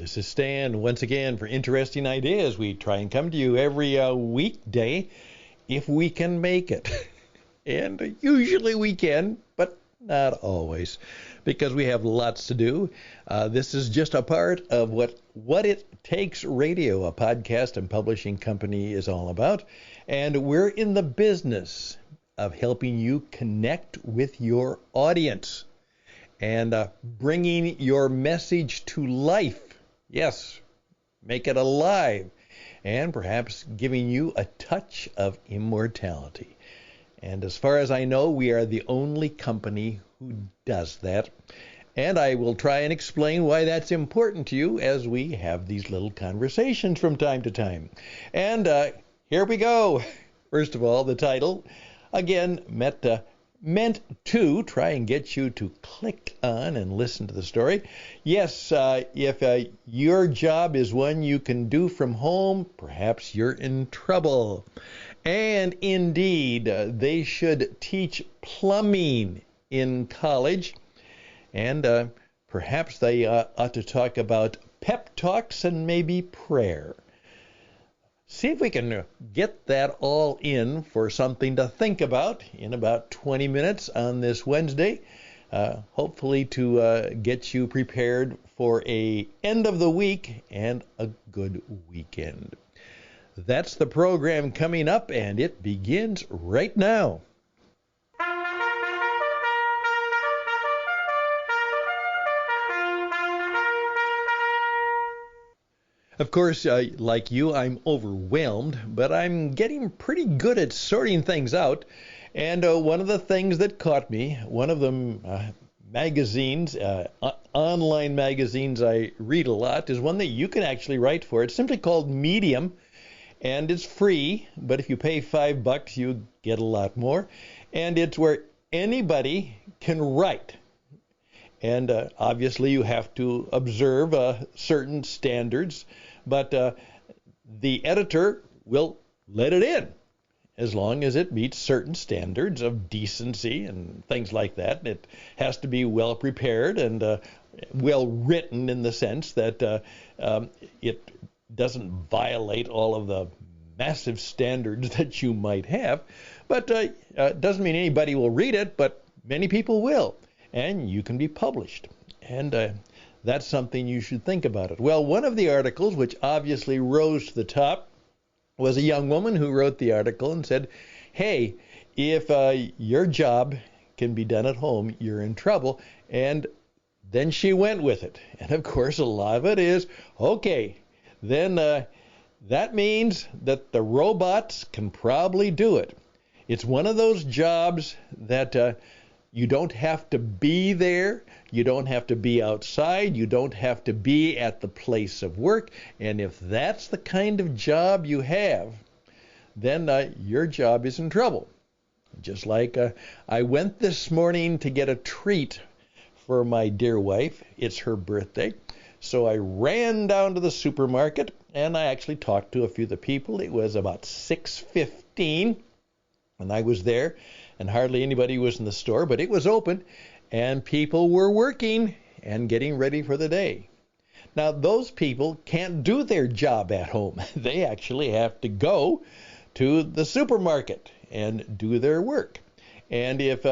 This is Stan once again for Interesting Ideas. We try and come to you every weekday if we can make it. And usually we can, but not always, because we have lots to do. This is just a part of what It Takes Radio, a podcast and publishing company, is all about. And we're in the business of helping you connect with your audience and bringing your message to life. Yes, make it alive, and perhaps giving you a touch of immortality. And as far as I know, we are the only company who does that. And I will try and explain why that's important to you as we have these little conversations from time to time. And here we go. First of all, the title, again, meant to try and get you to click on and listen to the story. Yes, if your job is one you can do from home, perhaps you're in trouble. And indeed, they should teach plumbing in college. And perhaps they ought to talk about pep talks and maybe prayer. See if we can get that all in for something to think about in about 20 minutes on this Wednesday, hopefully to get you prepared for a end of the week and a good weekend. That's the program coming up, and it begins right now. Of course, like you, I'm overwhelmed, but I'm getting pretty good at sorting things out. And one of the things that caught me, one of them magazines, online magazines I read a lot, is one that you can actually write for. It's simply called Medium, and it's free, but if you pay $5, you get a lot more. And it's where anybody can write. And obviously you have to observe certain standards, but the editor will let it in as long as it meets certain standards of decency and things like that. It has to be well prepared and well written in the sense that it doesn't violate all of the massive standards that you might have. But it doesn't mean anybody will read it, but many people will. And you can be published. And that's something you should think about it. Well, one of the articles, which obviously rose to the top, was a young woman who wrote the article and said, hey, if your job can be done at home, you're in trouble. And then she went with it. And of course, a lot of it is, okay, then that means that the robots can probably do it. It's one of those jobs that you don't have to be there. You don't have to be outside. You don't have to be at the place of work. And if that's the kind of job you have, then your job is in trouble. Just like I went this morning to get a treat for my dear wife. It's her birthday. So I ran down to the supermarket, and I actually talked to a few of the people. It was about 6:15, and I was there. And hardly anybody was in the store, but it was open, and people were working and getting ready for the day. Now, those people can't do their job at home. They actually have to go to the supermarket and do their work. And if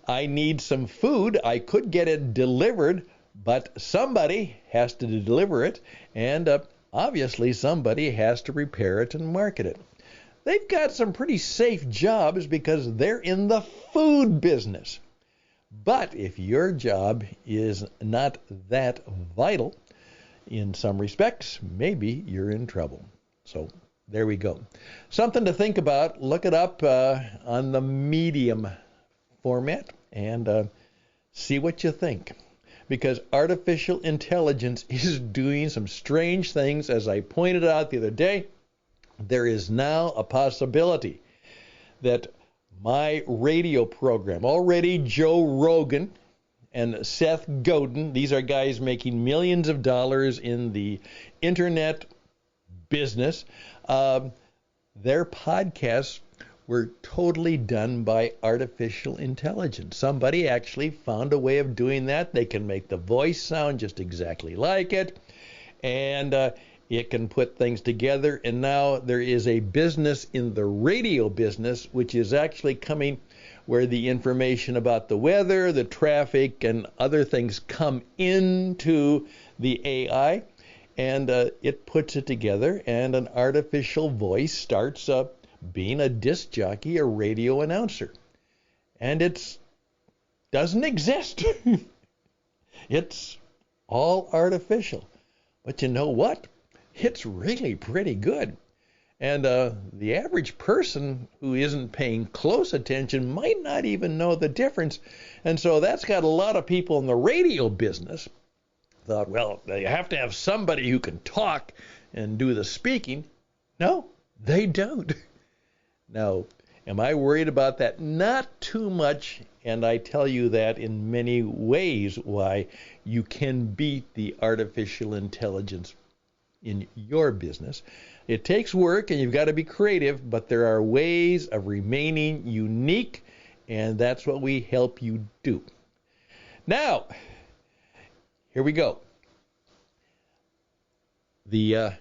I need some food, I could get it delivered, but somebody has to deliver it, and obviously somebody has to prepare it and market it. They've got some pretty safe jobs because they're in the food business. But if your job is not that vital in some respects, maybe you're in trouble. So there we go. Something to think about. Look it up on the Medium format and see what you think. Because artificial intelligence is doing some strange things. As I pointed out the other day, there is now a possibility that my radio program, already Joe Rogan and Seth Godin, these are guys making millions of dollars in the internet business, their podcasts were totally done by artificial intelligence. Somebody actually found a way of doing that. They can make the voice sound just exactly like it. and it can put things together. And now there is a business in the radio business, which is actually coming where the information about the weather, the traffic, and other things come into the AI, and it puts it together, and an artificial voice starts being a disc jockey, a radio announcer. And it doesn't exist. It's all artificial. But you know what? It's really pretty good. And the average person who isn't paying close attention might not even know the difference. And so that's got a lot of people in the radio business thought, well, they have to have somebody who can talk and do the speaking. No, they don't. Now, am I worried about that? Not too much. And I tell you that in many ways why you can beat the artificial intelligence in your business. It takes work and you've got to be creative, but there are ways of remaining unique, and that's what we help you do. Now, here we go. The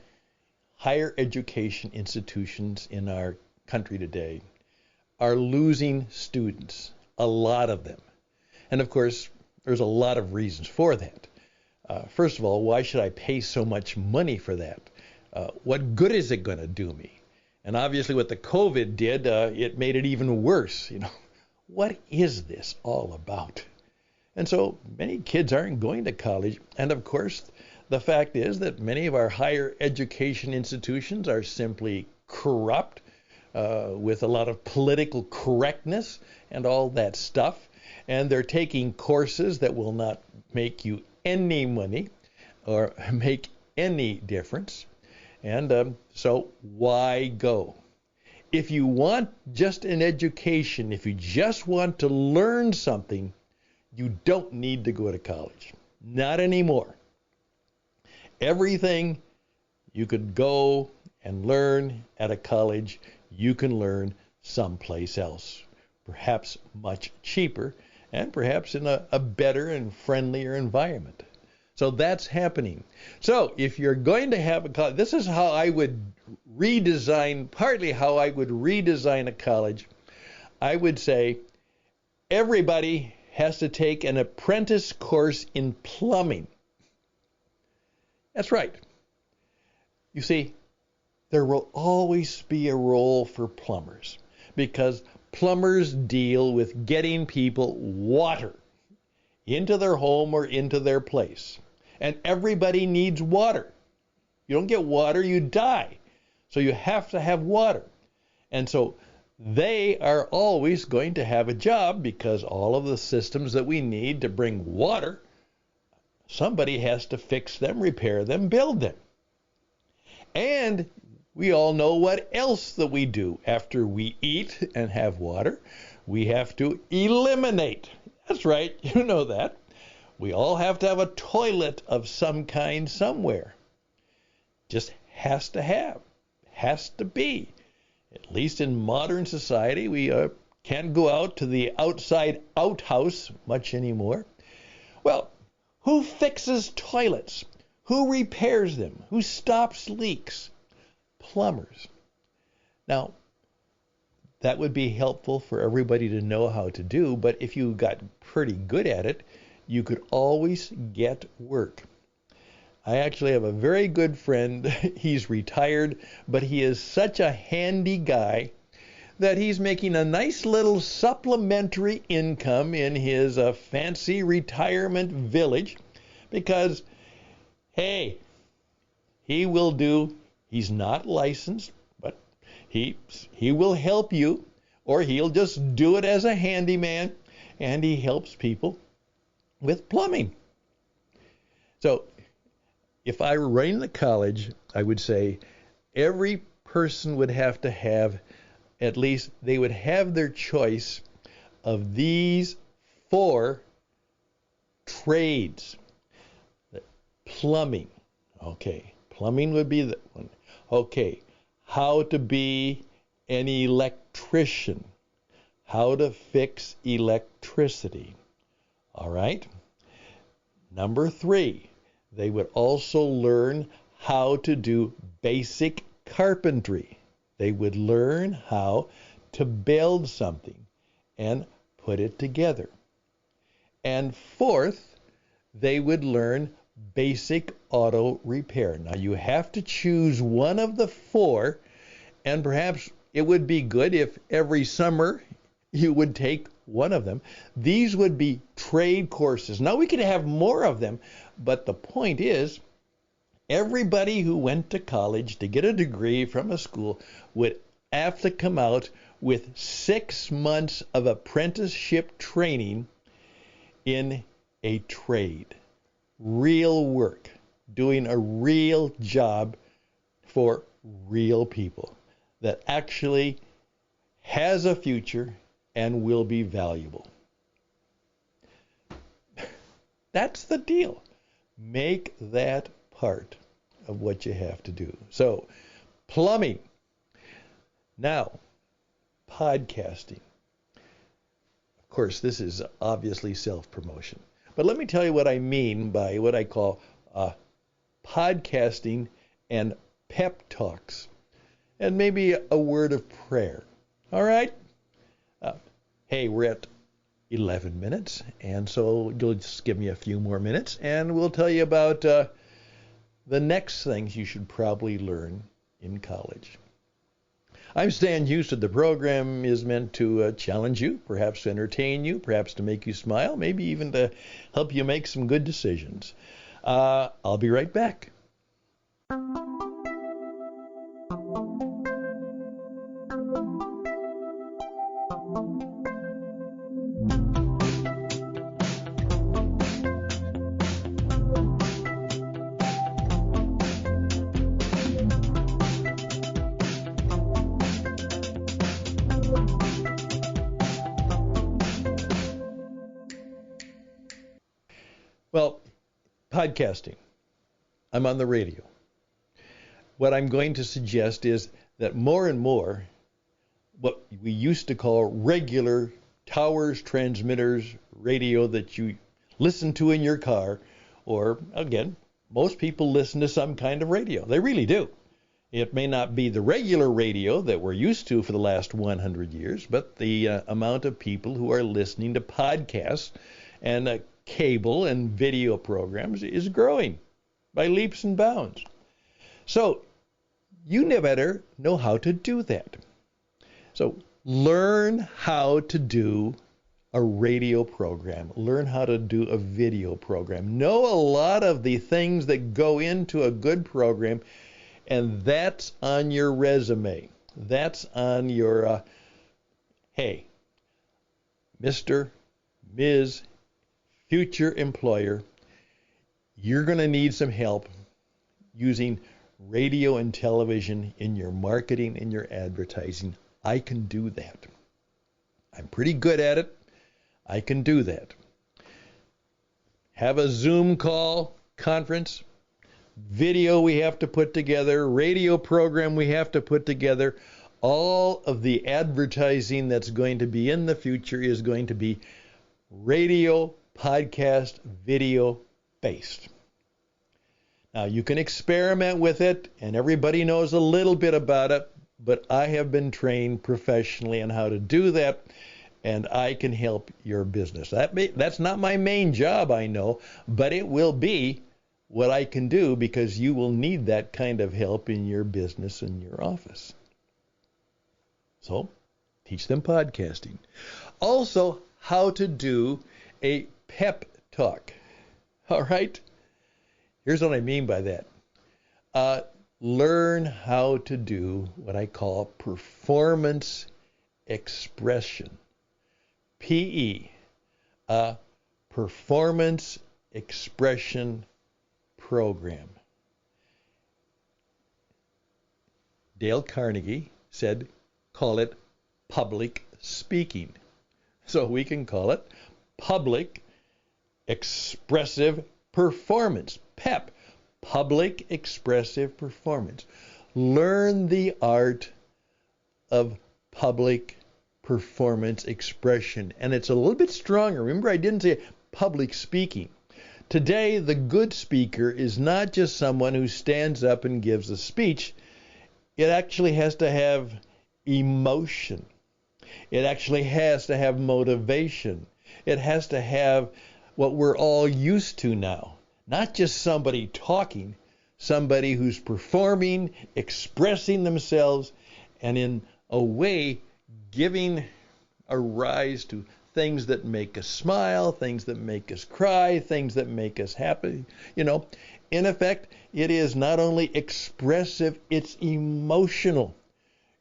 higher education institutions in our country today are losing students, a lot of them. And of course, there's a lot of reasons for that. First of all, why should I pay so much money for that? What good is it going to do me? And obviously what the COVID did, it made it even worse. What is this all about? And so many kids aren't going to college. And of course, the fact is that many of our higher education institutions are simply corrupt, with a lot of political correctness and all that stuff. And they're taking courses that will not make you any money or make any difference. And so why go? If you want just an education, if you just want to learn something, you don't need to go to college. Not anymore. Everything you could go and learn at a college, you can learn someplace else. Perhaps much cheaper, and perhaps in a better and friendlier environment. So that's happening. So if you're going to have a college, this is how I would redesign, partly how I would redesign a college. I would say everybody has to take an apprentice course in plumbing. That's right. You see, there will always be a role for plumbers because plumbers deal with getting people water into their home or into their place. And everybody needs water. You don't get water, you die. So you have to have water. And so they are always going to have a job because all of the systems that we need to bring water, somebody has to fix them, repair them, build them. And we all know what else that we do after we eat and have water. We have to eliminate. That's right, you know that. We all have to have a toilet of some kind somewhere. Just has to be. At least in modern society, we can't go out to the outside outhouse much anymore. Well, who fixes toilets? Who repairs them? Who stops leaks? Plumbers. Now, that would be helpful for everybody to know how to do, but if you got pretty good at it, you could always get work. I actually have a very good friend. He's retired, but he is such a handy guy that he's making a nice little supplementary income in his fancy retirement village because, hey, he's not licensed, but he will help you, or he'll just do it as a handyman, and he helps people with plumbing. So if I were running the college, I would say every person would have to have, at least they would have their choice of these 4 trades. Plumbing. Okay, plumbing would be the one. Okay, how to be an electrician. How to fix electricity. All right. Number 3, They would also learn how to do basic carpentry. They would learn how to build something and put it together. And fourth, they would learn basic auto repair. Now you have to choose one of the four, and perhaps it would be good if every summer you would take one of them. These would be trade courses. Now we could have more of them, but the point is, everybody who went to college to get a degree from a school would have to come out with 6 months of apprenticeship training in a trade. Real work, doing a real job for real people that actually has a future and will be valuable. That's the deal. Make that part of what you have to do. So, plumbing. Now, podcasting. Of course, this is obviously self-promotion. But let me tell you what I mean by what I call podcasting and pep talks. And maybe a word of prayer. All right? Hey, we're at 11 minutes, and so you'll just give me a few more minutes, and we'll tell you about the next things you should probably learn in college. I'm Stan Houston. The program is meant to challenge you, perhaps to entertain you, perhaps to make you smile, maybe even to help you make some good decisions. I'll be right back. Well, podcasting. I'm on the radio. What I'm going to suggest is that more and more, what we used to call regular towers, transmitters, radio that you listen to in your car, or again, most people listen to some kind of radio. They really do. It may not be the regular radio that we're used to for the last 100 years, but the amount of people who are listening to podcasts and cable and video programs is growing by leaps and bounds. So you better know how to do that. So learn how to do a radio program. Learn how to do a video program. Know a lot of the things that go into a good program, and that's on your resume. That's on your, hey, Mr., Ms., future employer, you're going to need some help using radio and television in your marketing and your advertising. I can do that. I'm pretty good at it. I can do that. Have a Zoom call, conference, video we have to put together, radio program we have to put together. All of the advertising that's going to be in the future is going to be radio, podcast, video based. Now you can experiment with it, and everybody knows a little bit about it, but I have been trained professionally on how to do that, and I can help your business. That's not my main job, I know, but it will be what I can do because you will need that kind of help in your business and your office. So teach them podcasting. Also, how to do a pep talk. All right? Here's what I mean by that. Learn how to do what I call performance expression. PE. Performance expression program. Dale Carnegie said, call it public speaking. So we can call it public expressive performance. PEP. Public expressive performance. Learn the art of public performance expression. And it's a little bit stronger. Remember, I didn't say public speaking. Today, the good speaker is not just someone who stands up and gives a speech. It actually has to have emotion. It actually has to have motivation. It has to have what we're all used to now. Not just somebody talking, somebody who's performing, expressing themselves, and in a way giving a rise to things that make us smile, things that make us cry, things that make us happy. In effect, it is not only expressive, it's emotional.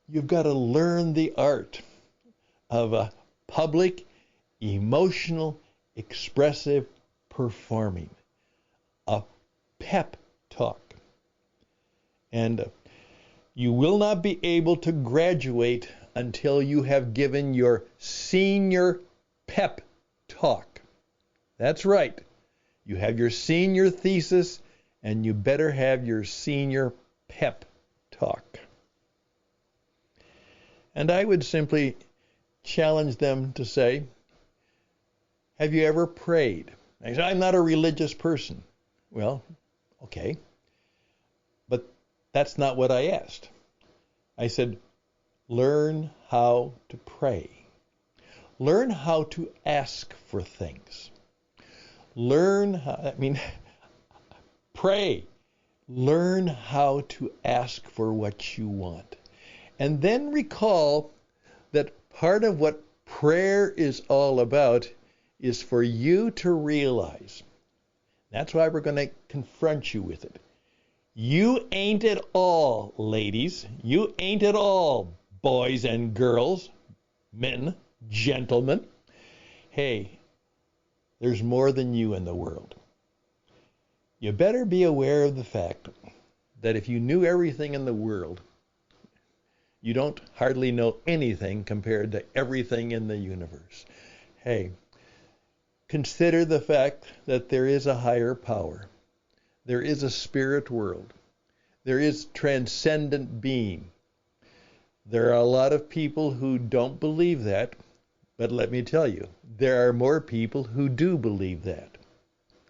You've got to learn the art of a public, emotional, expressive performing. A pep talk. And you will not be able to graduate until you have given your senior pep talk. That's right. You have your senior thesis, and you better have your senior pep talk. And I would simply challenge them to say, have you ever prayed? I say, I'm not a religious person. Well, okay. But that's not what I asked. I said, learn how to pray. Learn how to ask for things. Pray. Learn how to ask for what you want. And then recall that part of what prayer is all about is for you to realize. That's why we're going to confront you with it. You ain't it all, ladies. You ain't it all, boys and girls, men, gentlemen. Hey, there's more than you in the world. You better be aware of the fact that if you knew everything in the world, you don't hardly know anything compared to everything in the universe. Hey, consider the fact that there is a higher power. There is a spirit world. There is transcendent being. There are a lot of people who don't believe that, but let me tell you, there are more people who do believe that.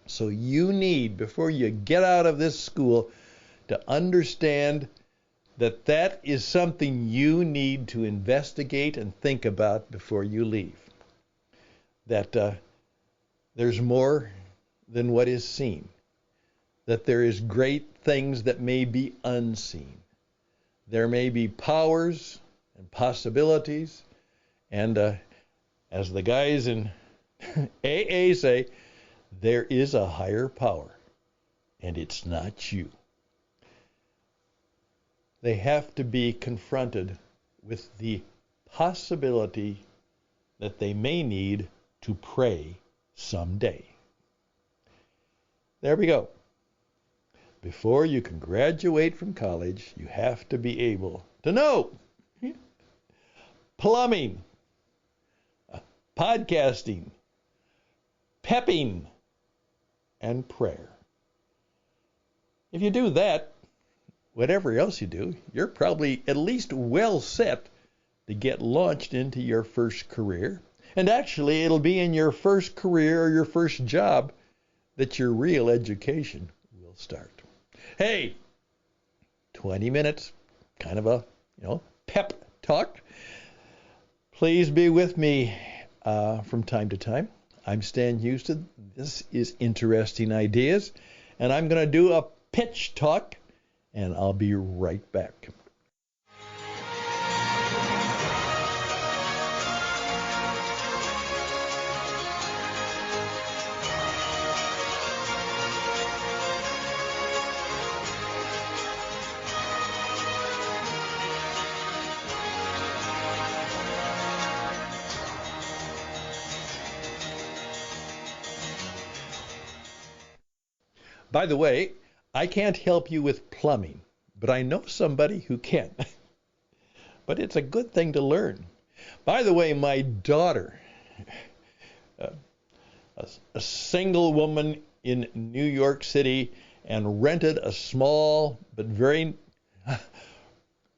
So you need, before you get out of this school, to understand that that is something you need to investigate and think about before you leave. That there's more than what is seen. That there is great things that may be unseen. There may be powers and possibilities, and as the guys in AA say, there is a higher power, and it's not you. They have to be confronted with the possibility that they may need to pray someday. There we go. Before you can graduate from college, you have to be able to know plumbing, podcasting, pepping, and prayer. If you do that, whatever else you do, you're probably at least well set to get launched into your first career. And actually, it'll be in your first career or your first job that your real education will start. Hey, 20 minutes, kind of a, pep talk. Please be with me from time to time. I'm Stan Houston. This is Interesting Ideas, and I'm going to do a pitch talk, and I'll be right back. By the way, I can't help you with plumbing, but I know somebody who can. But it's a good thing to learn. By the way, my daughter, a single woman in New York City, and rented a small but very,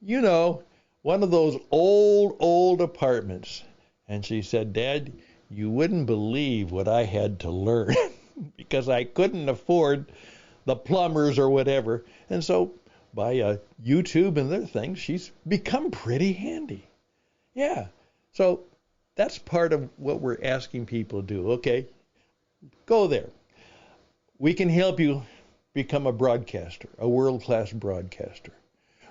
one of those old apartments. And she said, Dad, you wouldn't believe what I had to learn. because I couldn't afford the plumbers or whatever. And so by YouTube and other things, she's become pretty handy. Yeah. So that's part of what we're asking people to do. Okay, go there. We can help you become a broadcaster, a world-class broadcaster.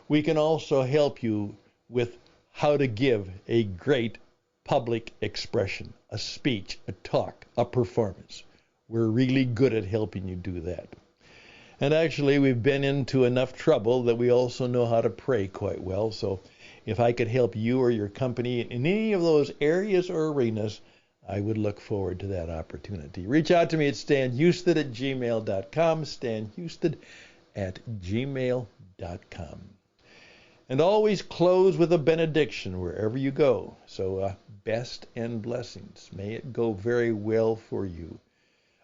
We can also help you with how to give a great public expression, a speech, a talk, a performance. We're really good at helping you do that. And actually, we've been into enough trouble that we also know how to pray quite well. So if I could help you or your company in any of those areas or arenas, I would look forward to that opportunity. Reach out to me at stanhouston@gmail.com, stanhouston@gmail.com. And always close with a benediction wherever you go. So best and blessings. May it go very well for you.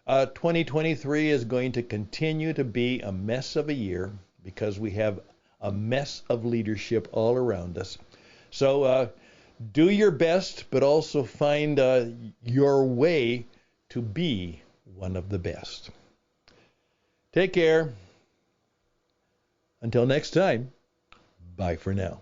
2023 is going to continue to be a mess of a year because we have a mess of leadership all around us. So do your best, but also find your way to be one of the best. Take care. Until next time, bye for now.